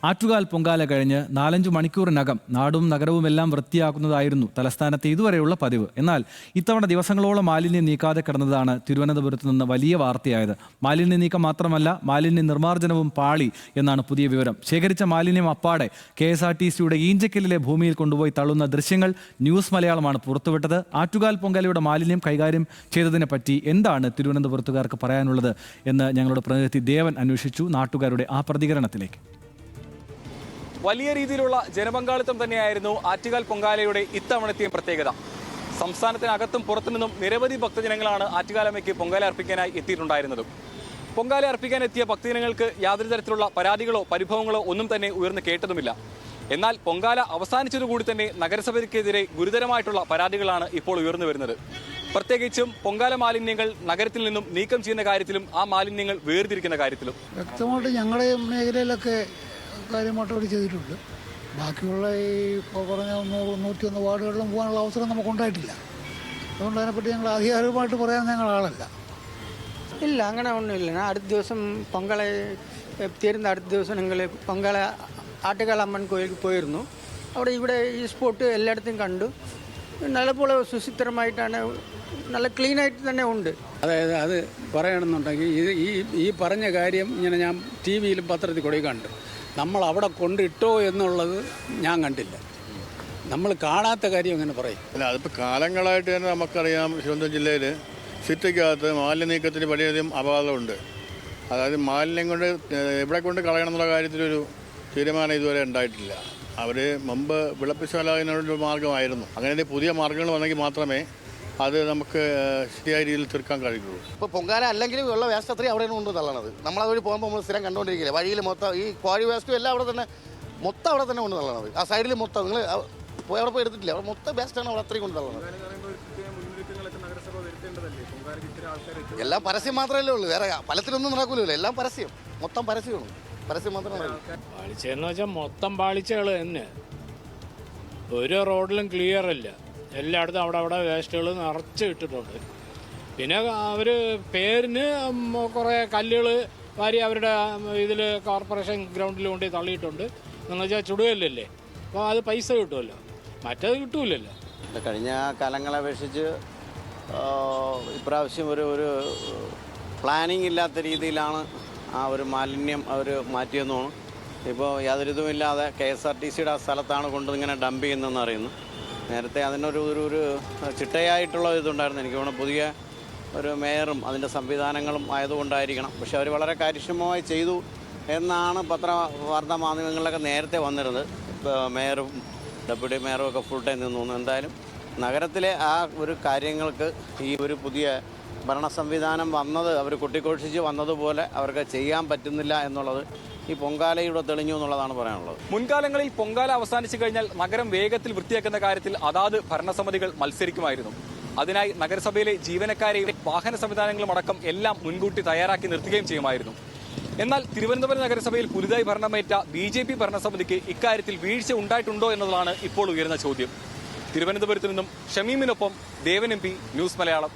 ആറ്റുകാൽ പൊങ്കാല കഴിഞ്ഞ് 4-5 മണിക്കൂറിനകം നാടും നഗരവുമെല്ലാം വൃത്തിയാക്കുന്നതായിരുന്നു തലസ്ഥാനത്തെ ഇതുവരെയുള്ള പതിവ്. എന്നാൽ ഇത്തവണ ദിവസങ്ങളോളം മാലിന്യം നീക്കാതെ കിടന്നതാണ് തിരുവനന്തപുരത്ത് നിന്ന് വലിയ വാർത്തയായത്. മാലിന്യ നീക്കം മാത്രമല്ല, മാലിന്യ നിർമ്മാർജ്ജനവും പാളി എന്നാണ് പുതിയ വിവരം. ശേഖരിച്ച മാലിന്യം അപ്പാടെ KSRTCയുടെ ഈഞ്ചക്കലിലെ ഭൂമിയിൽ കൊണ്ടുപോയി തള്ളുന്ന ദൃശ്യങ്ങൾ ന്യൂസ് മലയാളമാണ് പുറത്തുവിട്ടത്. ആറ്റുകാൽ പൊങ്കാലയുടെ മാലിന്യം കൈകാര്യം ചെയ്തതിനെ പറ്റി എന്താണ് തിരുവനന്തപുരത്തുകാർക്ക് പറയാനുള്ളത് എന്ന് ഞങ്ങളുടെ പ്രതിനിധി ദേവൻ അന്വേഷിച്ചു. നാട്ടുകാരുടെ ആ പ്രതികരണത്തിലേക്ക്. വലിയ രീതിയിലുള്ള ജനപങ്കാളിത്തം തന്നെയായിരുന്നു ആറ്റുകാൽ പൊങ്കാലയുടെ ഇത്തവണത്തെയും പ്രത്യേകത. സംസ്ഥാനത്തിനകത്തും പുറത്തുനിന്നും നിരവധി ഭക്തജനങ്ങളാണ് ആറ്റുകാലമ്മയ്ക്ക് പൊങ്കാല അർപ്പിക്കാനായി എത്തിയിട്ടുണ്ടായിരുന്നത്. പൊങ്കാല അർപ്പിക്കാൻ എത്തിയ ഭക്തജനങ്ങൾക്ക് യാതൊരു തരത്തിലുള്ള പരാതികളോ പരിഭവങ്ങളോ ഒന്നും തന്നെ ഉയർന്നു കേട്ടതുമില്ല. എന്നാൽ പൊങ്കാല അവസാനിച്ചതുകൂടി തന്നെ നഗരസഭയ്ക്കെതിരെ ഗുരുതരമായിട്ടുള്ള പരാതികളാണ് ഇപ്പോൾ ഉയർന്നു വരുന്നത്. പ്രത്യേകിച്ചും പൊങ്കാല മാലിന്യങ്ങൾ നഗരത്തിൽ നിന്നും നീക്കം ചെയ്യുന്ന കാര്യത്തിലും ആ മാലിന്യങ്ങൾ വേർതിരിക്കുന്ന കാര്യത്തിലും വ്യക്തമായിട്ട് ഞങ്ങളുടെ മേഖലയിലൊക്കെ കാര്യമായിട്ട് അവർ ചെയ്തിട്ടുണ്ട്. ബാക്കിയുള്ള ഈ പറഞ്ഞ 101 വാർഡുകളിലും പോകാനുള്ള അവസരം നമുക്കുണ്ടായിട്ടില്ല. അതുകൊണ്ട് അതിനെപ്പറ്റി ഞങ്ങൾ ആധികാരികമായിട്ട് പറയാൻ ഞങ്ങൾ ആളല്ല. ഇല്ല, അങ്ങനെ ഒന്നുമില്ല. ഞാൻ അടുത്ത ദിവസം പൊങ്കാല തീരുന്ന അടുത്ത ദിവസം ഞങ്ങൾ പൊങ്കാല ആറ്റുകാൽ അമ്മൻ കോയിലേക്ക് പോയിരുന്നു. അവിടെ ഇവിടെ ഈ സ്പോട്ട് എല്ലായിടത്തും കണ്ടു. നല്ലപോലെ സുശുദ്ധമായിട്ടാണ്, നല്ല ക്ലീനായിട്ട് തന്നെ ഉണ്ട്. അതായത് അത് പറയണമെന്നുണ്ടെങ്കിൽ ഈ പറഞ്ഞ കാര്യം ഇങ്ങനെ ഞാൻ TV യിലും പത്രത്തിൽ കൂടെ കണ്ടു. നമ്മൾ അവിടെ കൊണ്ടിട്ടോ എന്നുള്ളത് ഞാൻ കണ്ടില്ല. നമ്മൾ കാണാത്ത കാര്യം അങ്ങനെ പറയും. അല്ല, അതിപ്പോൾ കാലങ്ങളായിട്ട് തന്നെ നമുക്കറിയാം, തിരുവനന്തപുരം ജില്ലയിൽ സിറ്റിക്കകത്ത് മാലിന്യ നീക്കത്തിന് വളരെയധികം അപകടമുണ്ട്. അതായത് മാലിന്യം കൊണ്ട് എവിടെ കൊണ്ട് കളയണം എന്നുള്ള കാര്യത്തിലൊരു തീരുമാനം ഇതുവരെ ഉണ്ടായിട്ടില്ല. അവർ മുമ്പ് വിളപ്പിശാലൊരു മാർഗമായിരുന്നു. അങ്ങനെ പുതിയ മാർഗ്ഗങ്ങൾ വന്നെങ്കിൽ മാത്രമേ അത് നമുക്ക് ശരിയായ രീതിയിൽ തീർക്കാൻ കഴിയുള്ളൂ. ഇപ്പോൾ പൊങ്കാല അല്ലെങ്കിൽ ഉള്ള വേസ്റ്റ് അത്രയും അവിടെയാണ് കൊണ്ട് തള്ളണത്. നമ്മളതുവഴി പോകുമ്പോൾ നമ്മൾ സ്ഥിരം കണ്ടുകൊണ്ടിരിക്കില്ല. വഴിയിൽ മൊത്തം ഈ കോഴി വേസ്റ്റും എല്ലാം അവിടെ തന്നെ മൊത്തം അവിടെ തന്നെ കൊണ്ട് തള്ളണത്. ആ സൈഡിൽ മൊത്തം നിങ്ങൾ പോയി അവിടെ പോയി എടുത്തിട്ടില്ല, അവിടെ മൊത്തം വേസ്റ്റാണ് അവിടെ അത്രയും കൊണ്ട് തള്ളണത്. എല്ലാം പരസ്യം മാത്രമല്ലേ ഉള്ളൂ, വേറെ ഫലത്തിലൊന്നും നടക്കൂലല്ലോ. എല്ലാം പരസ്യം, മൊത്തം പരസ്യമാണ്. പരസ്യം മാത്രമേ പാളിച്ചെന്ന് വെച്ചാൽ മൊത്തം പാളിച്ചകൾ തന്നെ. ഒരു റോഡിലും ക്ലിയർ അല്ല. എല്ലായിടത്തും അവിടെ വേസ്റ്റുകൾ നിറച്ച് ഇട്ടിട്ടുണ്ട്. പിന്നെ അവർ പേരിന് കുറേ കല്ലുകൾ വാരി അവരുടെ ഇതിൽ കോർപ്പറേഷൻ ഗ്രൗണ്ടിൽ കൊണ്ട് തള്ളിയിട്ടുണ്ട്. എന്ന് വെച്ചാൽ ചുടുകല്ലല്ലേ, അപ്പോൾ അത് പൈസ കിട്ടുമല്ലോ, മറ്റേത് കിട്ടൂലല്ലോ. കഴിഞ്ഞ കാലങ്ങളെ അപേക്ഷിച്ച് ഇപ്രാവശ്യം ഒരു പ്ലാനിങ് ഇല്ലാത്ത രീതിയിലാണ് ആ ഒരു മാലിന്യം അവർ മാറ്റിയെന്ന് തോന്നുന്നു. ഇപ്പോൾ യാതൊരു ഇതുമില്ലാതെ KSRTCയുടെ ആ സ്ഥലത്താണ് കൊണ്ടിങ്ങനെ ഡംപ് ചെയ്യുന്നതെന്ന് അറിയുന്നു. നേരത്തെ അതിനൊരു ചിട്ടയായിട്ടുള്ള ഇതുണ്ടായിരുന്നു. എനിക്ക് തോന്നുന്നു പുതിയ ഒരു മേയറും അതിൻ്റെ സംവിധാനങ്ങളും ആയതുകൊണ്ടായിരിക്കണം. പക്ഷെ അവർ വളരെ കാര്യക്ഷമമായി ചെയ്തു എന്നാണ് വാർത്താ മാധ്യമങ്ങളിലൊക്കെ നേരത്തെ വന്നിരുന്നത്. ഇപ്പോൾ മേയറും ഡെപ്യൂട്ടി മേയറും ഒക്കെ ഫുൾ ടൈം നിന്നു. എന്തായാലും നഗരത്തിലെ ആ ഒരു കാര്യങ്ങൾക്ക് ഈ ഒരു പുതിയ ഭരണ സംവിധാനം വന്നത്, അവർ കൊട്ടിഘോഷിച്ച് വന്നതുപോലെ അവർക്ക് ചെയ്യാൻ പറ്റുന്നില്ല എന്നുള്ളത് ഈ പൊങ്കാലയുടെ തെളിഞ്ഞു എന്നുള്ളതാണ് പറയാനുള്ളത്. മുൻകാലങ്ങളിൽ പൊങ്കാല അവസാനിച്ചു കഴിഞ്ഞാൽ നഗരം വേഗത്തിൽ വൃത്തിയാക്കുന്ന കാര്യത്തിൽ അതാത് ഭരണസമിതികൾ മത്സരിക്കുമായിരുന്നു. അതിനായി നഗരസഭയിലെ ജീവനക്കാരെയും വാഹന സംവിധാനങ്ങളും അടക്കം എല്ലാം മുൻകൂട്ടി തയ്യാറാക്കി നിർത്തുകയും ചെയ്യുമായിരുന്നു. എന്നാൽ തിരുവനന്തപുരം നഗരസഭയിൽ പുതുതായി ഭരണമേറ്റ BJP ഭരണസമിതിക്ക് ഇക്കാര്യത്തിൽ വീഴ്ച ഉണ്ടായിട്ടുണ്ടോ എന്നതാണ് ഇപ്പോൾ ഉയർന്ന ചോദ്യം. തിരുവനന്തപുരത്ത് നിന്നും ഷമീമിനൊപ്പം ദേവൻ MP, ന്യൂസ് മലയാളം.